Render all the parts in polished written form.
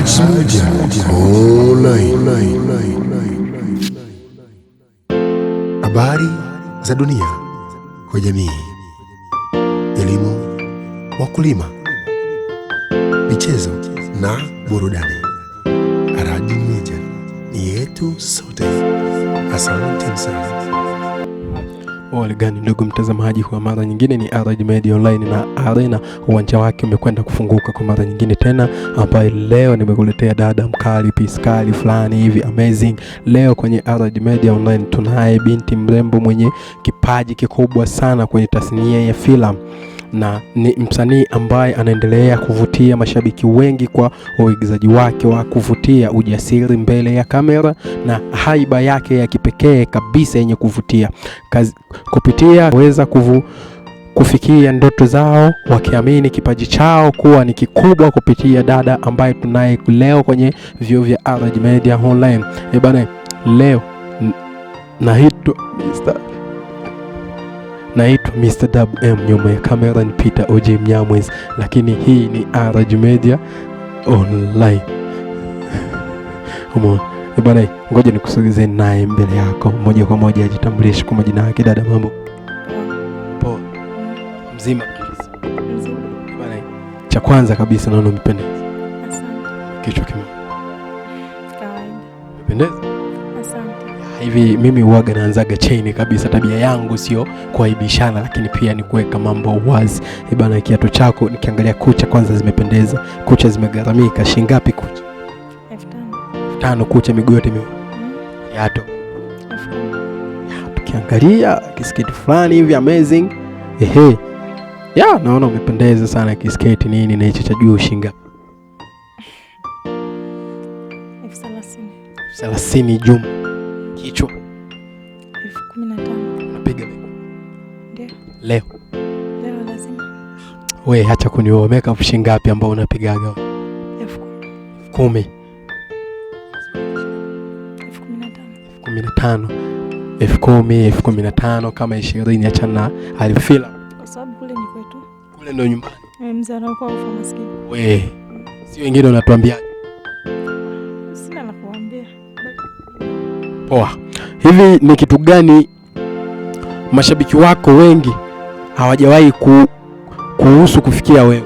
Araj Media Online. Habari za dunia kwa jamii, elimu, wakulima, michezo na burudani. Araj Media ni yetu sote. Asante sana. Wale gani ndugu mtazamaji, kwa mara nyingine ni Araj Media Online na Arena uwanja wake umekwenda kufunguka kwa mara nyingine tena, ambaye leo nimekuletea dada mkali piskali fulani hivi amazing. Leo kwenye Araj Media Online tunaye binti mrembo mwenye kipaji kikubwa sana kwenye tasnia ya filamu, na ni msanii ambaye anaendelea kuvutia mashabiki wengi kwa uigizaji wake wa kuvutia, ujasiri mbele ya kamera na haiba yake ya kipekee kabisa yenye kuvutia. Kupitia weza kufikia ndoto zao, wakiamini kipaji chao kuwa ni kikubwa kupitia dada ambaye tunaye leo kwenye vio vya Araj Media Online. Bana, leo naitwa Mr. WM, nyuma ya kamera ni Peter OJ Mnyamwezi, lakini hii ni Araj Media Online. Bwana, ngoja nikusogeze naye mbele yako moja kwa moja, ajitambulishe kwa majina yake. Dada, mambo? Poa. Mzima kabisa. Mzima. Bwana, cha kwanza kabisa naona umependeza. Asante. Kichwa kimoja. Kawaida. Umependeza? Asante. Hivi mimi huaga naanzaga chain kabisa, tabia yangu sio kuaibishana, lakini pia ni kuweka mambo wazi. Bwana, kiatu chako nikiangalia kucha kwanza zimependeza, kucha zimegharamika. Shilingi ngapi kucha? 5,000 kucha, miguu yote kiatu. Tukiangalia kisketi fulani hivi amazing. Naona umependeza sana kisketi nini na hicho cha juu. Shilingi ngapi? 30,000 jumla. Kichwa 15,000. unapiga Ndio. Leo Lazima. Wewe acha kunioa, makeup shilingi ngapi ambao unapigaga? 10,000. 15,000. 10,000, 15,000 kama 20, achana alifila. Kwa sababu kule ni kwetu. Kule ndo nyumbani. Mzara kwa ufa maskini. Wewe si wengine unatuambiaje? Sina la kuambia. Poa. Hivi ni kitu gani mashabiki wako wengi hawajawahi kuhusu kufikia wewe?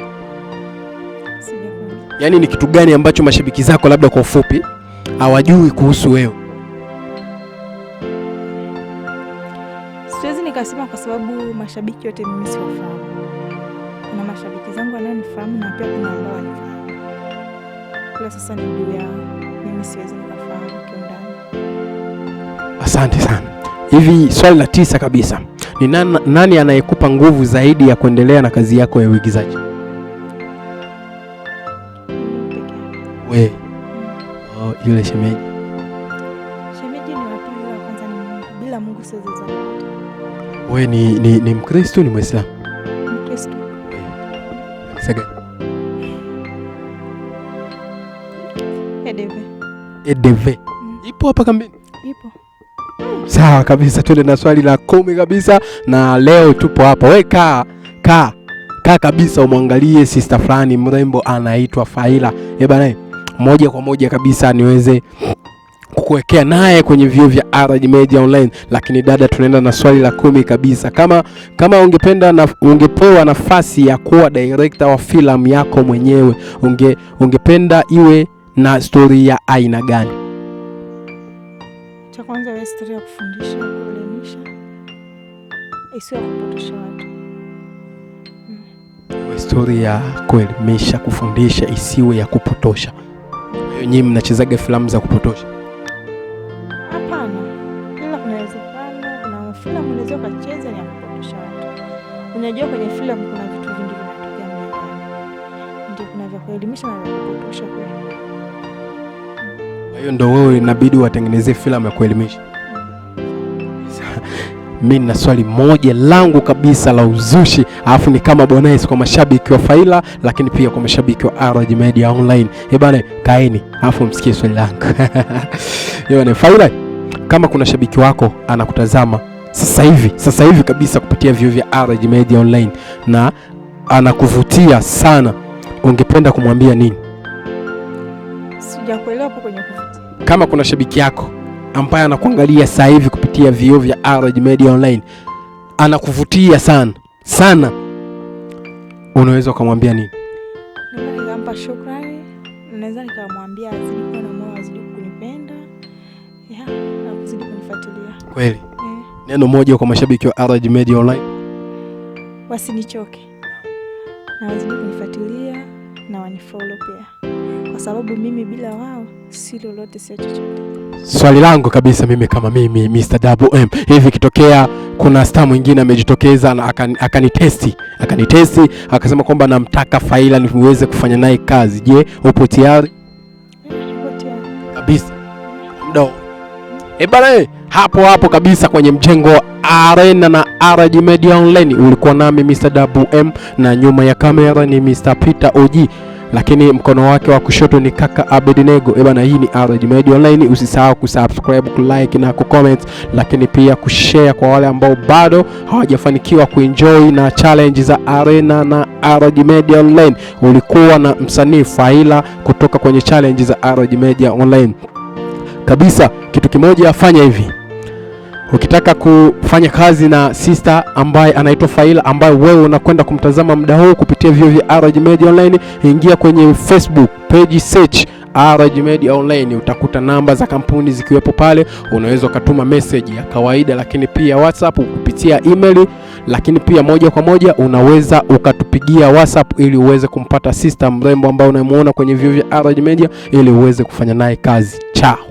Sijakuwa. Yaani ni kitu gani ambacho mashabiki zako labda kwa ufupi hawajui kuhusu wewe? Siwezi nikasema kwa sababu mashabiki wote mimi siwafahamu. Kuna mashabiki zangu wanaonifahamu na pia kuna ambao wanifahamu. Kwa sasa ni juu yao. Mimi siwezi nikafahamu kiundani. Asante sana. Hivi swali la 9 kabisa. Ni nani anayekupa nguvu zaidi ya kuendelea na kazi yako ya uigizaji? Wewe. Yule shemeji. Shemeji ni watu wa kwanza, ni Mungu. Bila Mungu siwezi zaa. Wewe ni Mkristo, ni Muislamu? Mkristo. Saga. EDV. Ipo hapa kambini? Ipo. Sawa kabisa, tuende na swali la 10 kabisa, na leo tupo hapa. Wewe kaa kabisa, umwangalie sister fulani mrembo anaitwa Faila. Bana, moja kwa moja kabisa niweze kukuwekea naye kwenye vio vya Araj Media Online. Lakini dada, tunaenda na swali la 10 kabisa. Kama ungepewa nafasi ya kuwa director wa filamu yako mwenyewe, ungependa iwe na story ya aina gani? Cha kwanza iwe story ya kufundisha, kuelimisha, isiwe kupotosha watu. Iwe story ya kuelimisha, kufundisha, isiwe ya kupotosha. Nyinyi mnachezaga filamu za kupotosha? Hapana. Ila kunawezekana kuna filamu unaweza kucheza ni ya kupotosha watu. Unajua kwenye filamu kuna vitu vingi vinatokea ndani. Ndio kuna vya kuelimisha na vya kupotosha kweli. Kwa hiyo ndio wewe inabidi watengenezee filamu ya kuelimisha. Mimi na swali moja langu kabisa la uzushi, alafu ni kama bonus kwa mashabiki wa Faila, lakini pia kwa mashabiki wa Araj Media Online. Bana, kaeni alafu msikie swali langu. Bana, Faila, kama kuna shabiki wako anakutazama sasa hivi kabisa kupitia vio vya Araj Media Online na anakuvutia sana, ungependa kumwambia nini? Sijakuelewa hapo kwenye kuvutia. Kama kuna shabiki yako ambaye anakuangalia sasa hivi kupitia vioo vya RG Media Online, anakuvutia sana, unaweza kumwambia nini? Naweza nikampa shukrani, naweza nikamwambia azidi kuwa na moyo, azidi kunipenda, na kuzidi kunifuatilia. Kweli. Neno moja kwa mashabiki wa RG Media Online. Wasinichoke. Na wazidi kunifuatilia na wanifollow pia. Kwa sababu mimi bila wao si lolote, sio chochote. Swali langu kabisa mimi kama mimi Mr. Double M, hivi kitokea kuna star mwingine amejitokeza na akanitesti akasema kwamba namtaka Faila niweze kufanya naye kazi, je, upo tayari? Upo tayari kabisa. Ndo bana, hapo kabisa kwenye mjengo wa Arena na RG Media Online ulikuwa nami Mr. Double M, na nyuma ya kamera ni Mr. Peter OG, lakini mkono wake wa kushoto ni kaka Abednego. Bana, hii ni RG Media Online. Usisahau kusubscribe, kulike na kucomment, lakini pia kushare kwa wale ambao bado hawajafanikiwa kuenjoy na challenge za Arena na RG Media Online. Ulikuwa na msanii Faila kutoka kwenye challenge za RG Media Online. Kabisa, kitu kimoja fanya hivi. Ukitaka kufanya kazi na sister ambaye anaitwa Faila, ambaye wewe unakwenda kumtazama muda huu kupitia vioo vya RG Media Online, ingia kwenye Facebook page, search RG Media Online, utakuta namba za kampuni zikiwepo pale. Unaweza ukatuma message ya kawaida, lakini pia WhatsApp kupitia email, lakini pia moja kwa moja unaweza ukatupigia WhatsApp ili uweze kumpata sister mrembo ambaye unamuona kwenye vioo vya RG Media ili uweze kufanya naye kazi. Chao.